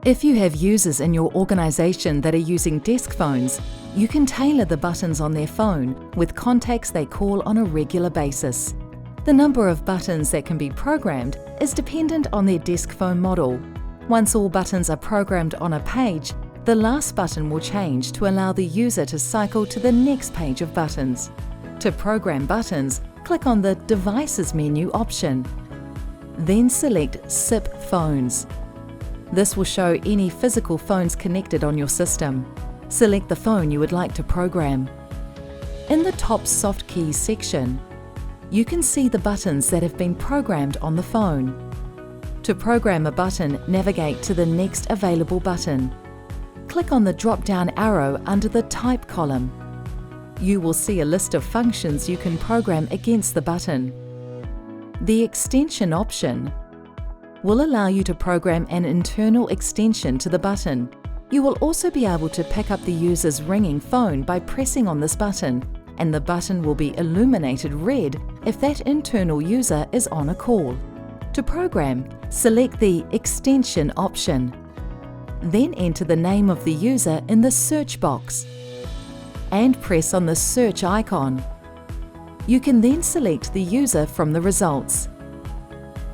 If you have users in your organization that are using desk phones, you can tailor the buttons on their phone with contacts they call on a regular basis. The number of buttons that can be programmed is dependent on their desk phone model. Once all buttons are programmed on a page, the last button will change to allow the user to cycle to the next page of buttons. To program buttons, click on the Devices menu option. Then select SIP Phones. This will show any physical phones connected on your system. Select the phone you would like to program. In the top Soft Keys section, you can see the buttons that have been programmed on the phone. To program a button, navigate to the next available button. Click on the drop-down arrow under the Type column. You will see a list of functions you can program against the button. The Extension option will allow you to program an internal extension to the button. You will also be able to pick up the user's ringing phone by pressing on this button, and the button will be illuminated red if that internal user is on a call. To program, select the Extension option. Then enter the name of the user in the search box and press on the search icon. You can then select the user from the results.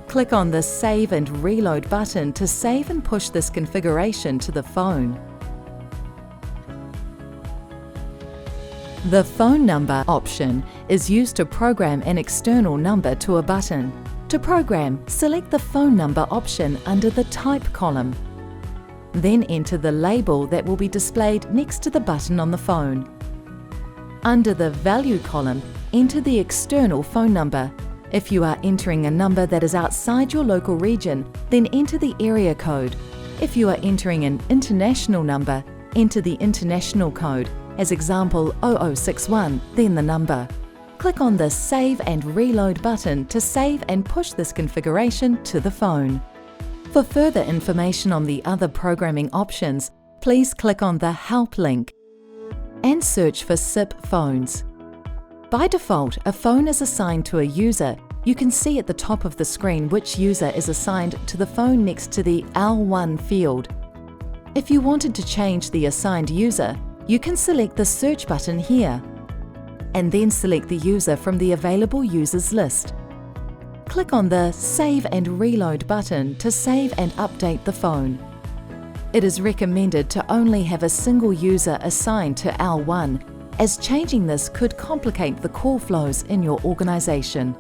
Click on the Save and Reload button to save and push this configuration to the phone. The Phone Number option is used to program an external number to a button. To program, select the Phone Number option under the Type column. Then enter the label that will be displayed next to the button on the phone. Under the Value column, enter the external phone number. If you are entering a number that is outside your local region, then enter the area code. If you are entering an international number, enter the international code, as example 0061, then the number. Click on the Save and Reload button to save and push this configuration to the phone. For further information on the other programming options, please click on the Help link and search for SIP phones. By default, a phone is assigned to a user. You can see at the top of the screen which user is assigned to the phone next to the L1 field. If you wanted to change the assigned user, you can select the Search button here, and then select the user from the available users list. Click on the Save and Reload button to save and update the phone. It is recommended to only have a single user assigned to L1, as changing this could complicate the call flows in your organization.